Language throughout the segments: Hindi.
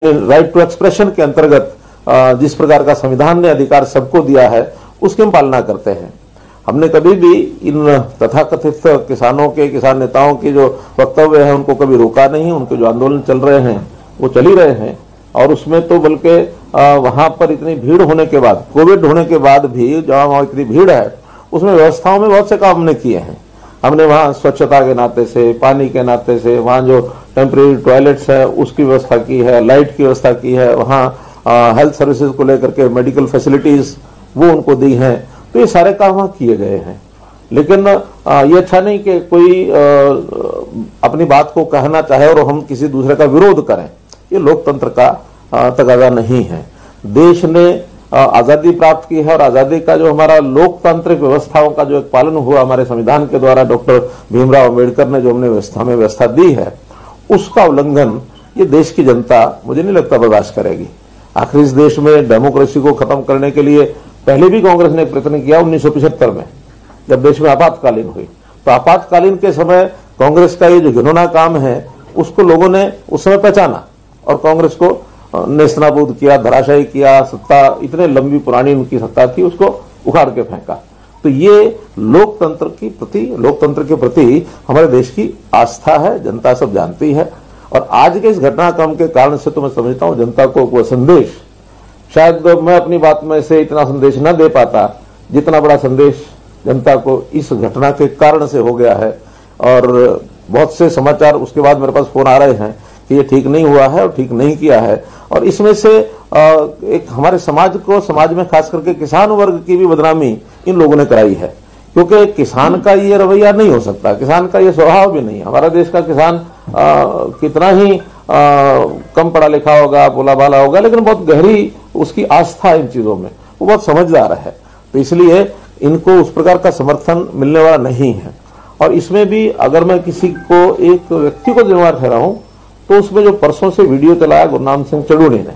राइट टू एक्सप्रेशन के अंतर्गत जिस प्रकार का संविधान ने अधिकार सबको दिया है उसकी हम पालना करते हैं। हमने कभी भी इन तथाकथित किसानों के, किसान नेताओं के जो वक्तव्य है उनको कभी रोका नहीं। उनके जो आंदोलन चल रहे हैं वो चल ही रहे हैं, और उसमें तो बल्कि वहां पर इतनी भीड़ होने के बाद, कोविड होने के बाद भी जहां वहां इतनी भीड़ है उसमें व्यवस्थाओं में बहुत से काम हमने किए हैं। हमने वहां स्वच्छता के नाते से, पानी के नाते से, वहां जो टेम्परेरी टॉयलेट्स है उसकी व्यवस्था की है, लाइट की व्यवस्था की है, वहां हेल्थ सर्विसेज को लेकर के मेडिकल फैसिलिटीज वो उनको दी हैं। तो ये सारे काम वहां किए गए हैं। लेकिन ये अच्छा नहीं कि कोई अपनी बात को कहना चाहे और हम किसी दूसरे का विरोध करें। ये लोकतंत्र का तकाजा नहीं है। देश ने आजादी प्राप्त की है और आजादी का जो हमारा लोकतांत्रिक व्यवस्थाओं का जो एक पालन हुआ हमारे संविधान के द्वारा, डॉक्टर भीमराव अम्बेडकर ने जो हमने व्यवस्था दी है, उसका उल्लंघन ये देश की जनता मुझे नहीं लगता बर्दाश्त करेगी। आखिर इस देश में डेमोक्रेसी को खत्म करने के लिए पहले भी कांग्रेस ने प्रयत्न किया 1975 में, जब देश में आपातकालीन हुई। तो आपातकालीन के समय कांग्रेस का ये जो घिनौना काम है उसको लोगों ने उस समय पहचाना और कांग्रेस को नेस्तनाबूद किया, धराशायी किया। सत्ता इतने लंबी पुरानी उनकी सत्ता थी, उसको उखाड़ के फेंका। तो ये लोकतंत्र के प्रति हमारे देश की आस्था है, जनता सब जानती है। और आज के इस घटनाक्रम के कारण से तो मैं समझता हूं जनता को वो संदेश, शायद मैं अपनी बात में से इतना संदेश न दे पाता जितना बड़ा संदेश जनता को इस घटना के कारण से हो गया है। और बहुत से समाचार उसके बाद मेरे पास फोन आ रहे हैं कि ये ठीक नहीं हुआ है और ठीक नहीं किया है। और इसमें से एक हमारे समाज में खास करके किसान वर्ग की भी बदनामी इन लोगों ने कराई है, क्योंकि किसान का ये रवैया नहीं हो सकता, किसान का ये स्वभाव भी नहीं है। हमारा देश का किसान कितना ही कम पढ़ा लिखा होगा, बोला बाला होगा, लेकिन बहुत गहरी उसकी आस्था इन चीजों में, वो बहुत समझदार है। तो इसलिए इनको उस प्रकार का समर्थन मिलने वाला नहीं है। और इसमें भी अगर मैं किसी को, एक व्यक्ति को जिम्मेवार ठहराऊं तो उसमें जो परसों से वीडियो चलाया गुरनाम सिंह चढ़ूनी ने,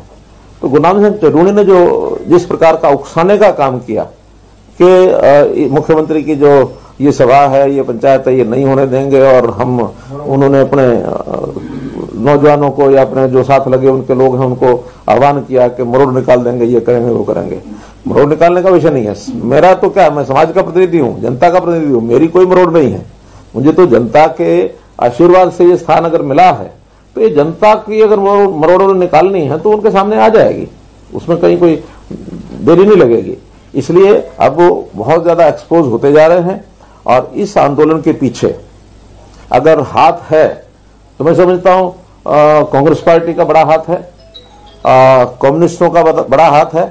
तो गुरनाम सिंह चढ़ूनी ने जो जिस प्रकार का उकसाने का काम किया कि मुख्यमंत्री की जो ये सभा है, ये पंचायत है, ये नहीं होने देंगे, और हम उन्होंने अपने नौजवानों को या अपने जो साथ लगे उनके लोग हैं उनको आह्वान किया कि मरोड़ निकाल देंगे, ये करेंगे वो करेंगे। मरोड़ निकालने का विषय नहीं है मेरा। तो क्या, मैं समाज का प्रतिनिधि हूं, जनता का प्रतिनिधि हूं, मेरी कोई मरोड़ नहीं है। मुझे तो जनता के आशीर्वाद से ये स्थान अगर मिला है तो ये जनता की अगर मरोड़ निकालनी है तो उनके सामने आ जाएगी, उसमें कहीं कोई देरी नहीं लगेगी। इसलिए अब वो बहुत ज्यादा एक्सपोज होते जा रहे हैं। और इस आंदोलन के पीछे अगर हाथ है तो मैं समझता हूं कांग्रेस पार्टी का बड़ा हाथ है, कम्युनिस्टों का बड़ा हाथ है।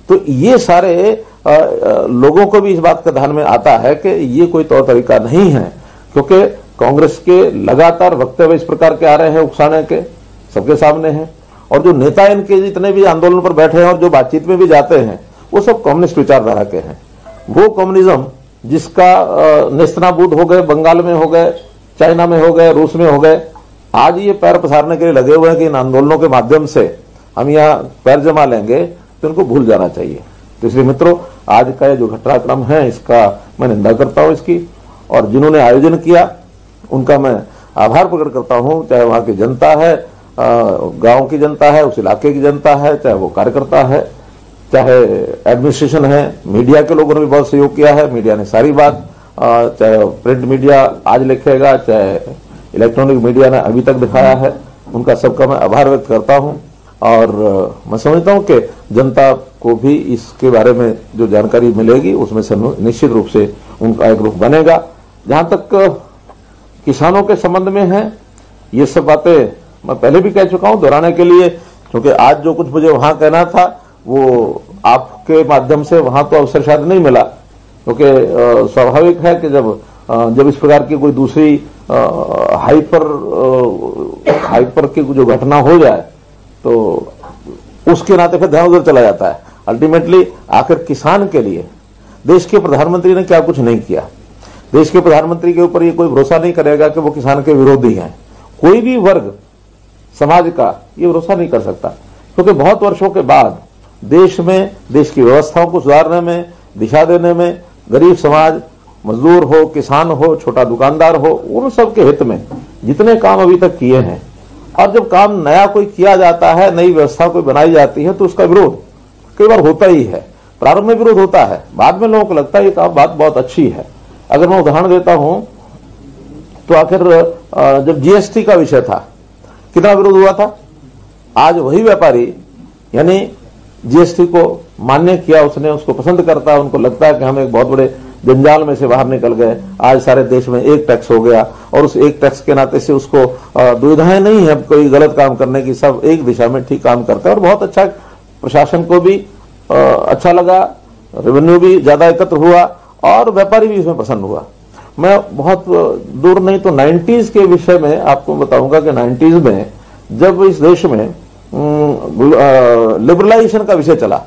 तो ये सारे लोगों को भी इस बात का ध्यान में आता है कि ये कोई तौर तरीका नहीं है, क्योंकि कांग्रेस के लगातार वक्तव्य इस प्रकार के आ रहे हैं, उकसाने के, सबके सामने हैं। और जो नेता इनके जितने भी आंदोलन पर बैठे हैं और जो बातचीत में भी जाते हैं वो सब कम्युनिस्ट विचारधारा के हैं। वो कम्युनिज्म जिसका नेस्तनाबूद हो गए, बंगाल में हो गए, चाइना में हो गए, रूस में हो गए, आज ये पैर पसारने के लिए लगे हुए हैं कि इन आंदोलनों के माध्यम से हम यहाँ पैर जमा लेंगे, तो इनको भूल जाना चाहिए। तो इसलिए मित्रों, आज का ये जो घटनाक्रम है इसका मैं निंदा करता हूं इसकी, और जिन्होंने आयोजन किया उनका मैं आभार प्रकट करता हूं, चाहे वहां की जनता है, गांव की जनता है, उस इलाके की जनता है, चाहे वो कार्यकर्ता है, चाहे एडमिनिस्ट्रेशन है, मीडिया के लोगों ने भी बहुत सहयोग किया है। मीडिया ने सारी बात, चाहे प्रिंट मीडिया आज लिखेगा, चाहे इलेक्ट्रॉनिक मीडिया ने अभी तक दिखाया है, उनका सबका मैं आभार व्यक्त करता हूं। और मैं समझता हूं कि जनता को भी इसके बारे में जो जानकारी मिलेगी उसमें से निश्चित रूप से उनका एक रुख बनेगा। जहां तक किसानों के संबंध में है, ये सब बातें मैं पहले भी कह चुका हूं, दोहराने के लिए, क्योंकि आज जो कुछ मुझे वहां कहना था वो आपके माध्यम से वहां तो अवसर शायद नहीं मिला, क्योंकि स्वाभाविक है कि जब इस प्रकार की कोई दूसरी हाइपर की जो घटना हो जाए तो उसके नाते फिर ध्यान उधर चला जाता है। अल्टीमेटली आखिर किसान के लिए देश के प्रधानमंत्री ने क्या कुछ नहीं किया। देश के प्रधानमंत्री के ऊपर ये कोई भरोसा नहीं करेगा कि वो किसान के विरोधी हैं। कोई भी वर्ग समाज का ये भरोसा नहीं कर सकता, क्योंकि बहुत वर्षों के बाद देश में, देश की व्यवस्थाओं को सुधारने में, दिशा देने में, गरीब समाज, मजदूर हो, किसान हो, छोटा दुकानदार हो, उन सब के हित में जितने काम अभी तक किए हैं, और जब काम नया कोई किया जाता है, नई व्यवस्था कोई बनाई जाती है, तो उसका विरोध कई बार होता ही है। प्रारंभ में विरोध होता है, बाद में लोगों को लगता है ये काम बात बहुत अच्छी है। अगर मैं उदाहरण देता हूं तो आखिर जब जीएसटी का विषय था, कितना विरोध हुआ था। आज वही व्यापारी यानी जीएसटी को मान्य किया, उसने उसको पसंद करता है, उनको लगता है कि हम एक बहुत बड़े जंजाल में से बाहर निकल गए। आज सारे देश में एक टैक्स हो गया और उस एक टैक्स के नाते से उसको दुविधाएं नहीं है कोई गलत काम करने की, सब एक दिशा में ठीक काम करते हैं और बहुत अच्छा, प्रशासन को भी अच्छा लगा, रेवेन्यू भी ज्यादा एकत्र हुआ और व्यापारी भी इसमें प्रसन्न हुआ। मैं बहुत दूर नहीं तो 90s के विषय में आपको बताऊंगा कि 90s में जब इस देश में लिबरलाइजेशन का विषय चला,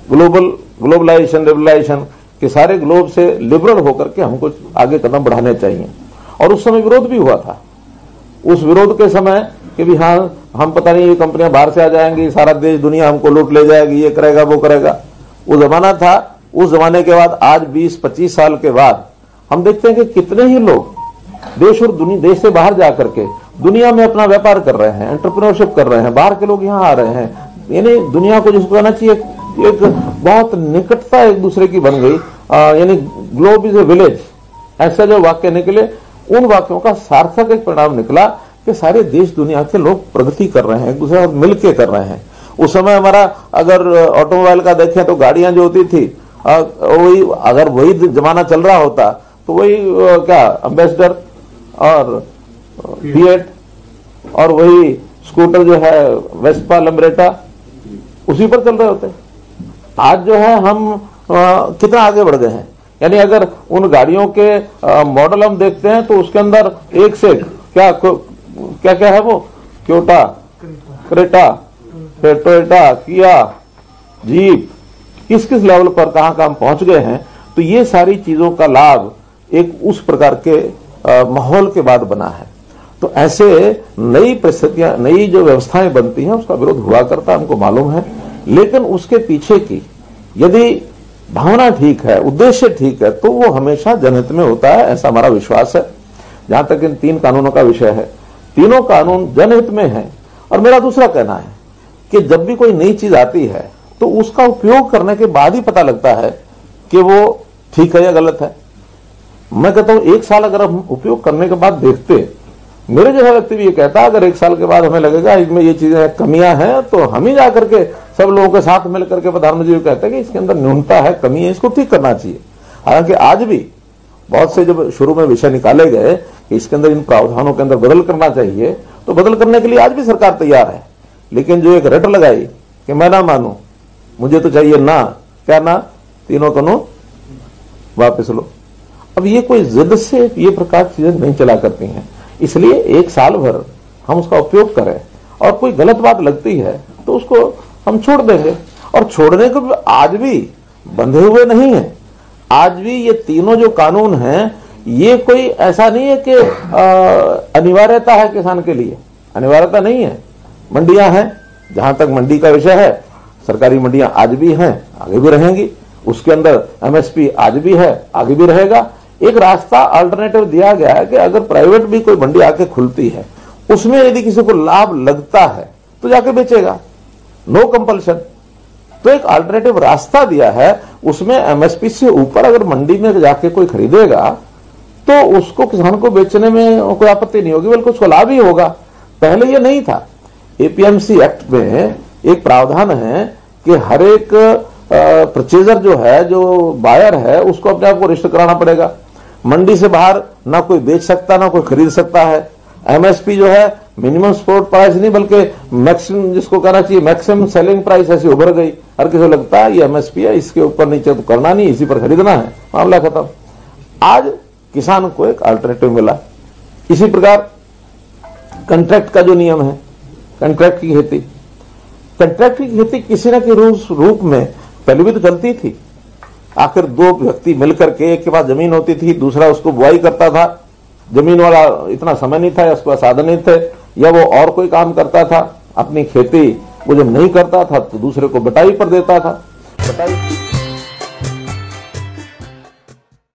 ग्लोबलाइजेशन लिबरलाइजेशन के सारे ग्लोब से लिबरल होकर के हमको आगे कदम बढ़ाने चाहिए, और उस समय विरोध भी हुआ था। उस विरोध के समय कि भी हाँ हम पता नहीं ये कंपनियां बाहर से आ जाएंगी, सारा देश दुनिया हमको लूट ले जाएगी, ये करेगा वो करेगा, वो जमाना था। उस जमाने के बाद आज 20-25 साल के बाद हम देखते हैं कि कितने ही लोग देश और देश से बाहर जाकर के दुनिया में अपना व्यापार कर रहे हैं, एंटरप्रेन्योरशिप कर रहे हैं, बाहर के लोग यहाँ आ रहे हैं। यानी दुनिया को जिसको कहना चाहिए एक बहुत निकटता एक दूसरे की बन गई, यानी ग्लोब इज ए विलेज, ऐसा जो वाक्य निकले, उन वाक्यों का सार्थक एक परिणाम निकला कि सारे देश दुनिया के लोग प्रगति कर रहे हैं, एक दूसरे साथ मिलकर कर रहे हैं। उस समय हमारा अगर ऑटोमोबाइल का देखें तो गाड़ियां जो होती थी वही, अगर वही जमाना चल रहा होता तो वही क्या एम्बेसडर और फिएट और वही स्कूटर जो है वेस्पा लम्ब्रेटा, उसी पर चल रहे होते। आज जो है हम कितना आगे बढ़ गए हैं। यानी अगर उन गाड़ियों के मॉडल हम देखते हैं तो उसके अंदर एक से क्या क्या क्या है, वो क्योटा, क्रेटा, टोयोटा, किया, जीप, किस किस लेवल पर कहां कहां पहुंच गए हैं। तो ये सारी चीजों का लाभ एक उस प्रकार के माहौल के बाद बना है। तो ऐसे नई परिस्थितियां, नई जो व्यवस्थाएं बनती हैं उसका विरोध हुआ करता है, हमको मालूम है। लेकिन उसके पीछे की यदि भावना ठीक है, उद्देश्य ठीक है, तो वो हमेशा जनहित में होता है, ऐसा हमारा विश्वास है। जहां तक इन 3 कानूनों का विषय है, तीनों कानून जनहित में है। और मेरा दूसरा कहना है कि जब भी कोई नई चीज आती है तो उसका उपयोग करने के बाद ही पता लगता है कि वो ठीक है या गलत है। मैं कहता हूं 1 साल अगर हम उपयोग करने के बाद देखते, मेरे जैसा व्यक्ति भी ये कहता है, अगर 1 साल के बाद हमें लगेगा इसमें ये चीजें कमियां हैं, तो हम ही जाकर के सब लोगों के साथ मिलकर के प्रधानमंत्री जी कहते हैं कि इसके अंदर न्यूनता है, कमी है, इसको ठीक करना चाहिए। हालांकि आज भी बहुत से जब शुरू में विषय निकाले गए कि इसके अंदर इन प्रावधानों के अंदर बदल करना चाहिए, तो बदल करने के लिए आज भी सरकार तैयार है। लेकिन जो एक रट लगाई कि मैं ना मानू, मुझे तो चाहिए ना, क्या ना, तीनों कानून वापस लो। अब ये कोई जिद से ये प्रकार की चीजें नहीं चला करती हैं। इसलिए 1 साल भर हम उसका उपयोग करें, और कोई गलत बात लगती है तो उसको हम छोड़ देंगे। और छोड़ने को आज भी बंधे हुए नहीं है। आज भी ये तीनों जो कानून हैं, ये कोई ऐसा नहीं है कि अनिवार्यता है किसान के लिए, अनिवार्यता नहीं है। मंडियां हैं, जहां तक मंडी का विषय है, सरकारी मंडियां आज भी हैं, आगे भी रहेंगी। उसके अंदर एमएसपी आज भी है, आगे भी रहेगा। एक रास्ता अल्टरनेटिव दिया गया है कि अगर प्राइवेट भी कोई मंडी आके खुलती है, उसमें यदि किसी को लाभ लगता है तो जाके बेचेगा, नो कंपल्शन। तो एक अल्टरनेटिव रास्ता दिया है, उसमें एमएसपी से ऊपर अगर मंडी में जाके कोई खरीदेगा तो उसको किसान को बेचने में कोई आपत्ति नहीं होगी, बल्कि उसको लाभ ही होगा। पहले ये नहीं था। एपीएमसी एक्ट में एक प्रावधान है कि हर एक परचेजर जो है, जो बायर है, उसको अपने आप को रजिस्टर कराना पड़ेगा। मंडी से बाहर ना कोई बेच सकता, ना कोई खरीद सकता है। एमएसपी जो है मिनिमम सपोर्ट प्राइस नहीं, बल्कि मैक्सिमम, जिसको कहना चाहिए मैक्सिमम सेलिंग प्राइस, ऐसी उभर गई। हर किसी को लगता है ये एमएसपी है, इसके ऊपर नीचे तो करना नहीं, इसी पर खरीदना है, मामला खत्म। आज किसान को एक अल्टरनेटिव मिला। इसी प्रकार कंट्रैक्ट का जो नियम है, कंट्रैक्ट की खेती, कंट्रैक्ट की खेती किसी न किसी रूप में पहले भी तो चलती थी। आखिर 2 व्यक्ति मिलकर के, एक के पास जमीन होती थी, दूसरा उसको बुआई करता था। जमीन वाला इतना समय नहीं था, या उसके पास साधन नहीं थे, या वो और कोई काम करता था अपनी खेती, वो जब नहीं करता था तो दूसरे को बटाई पर देता था। बटाई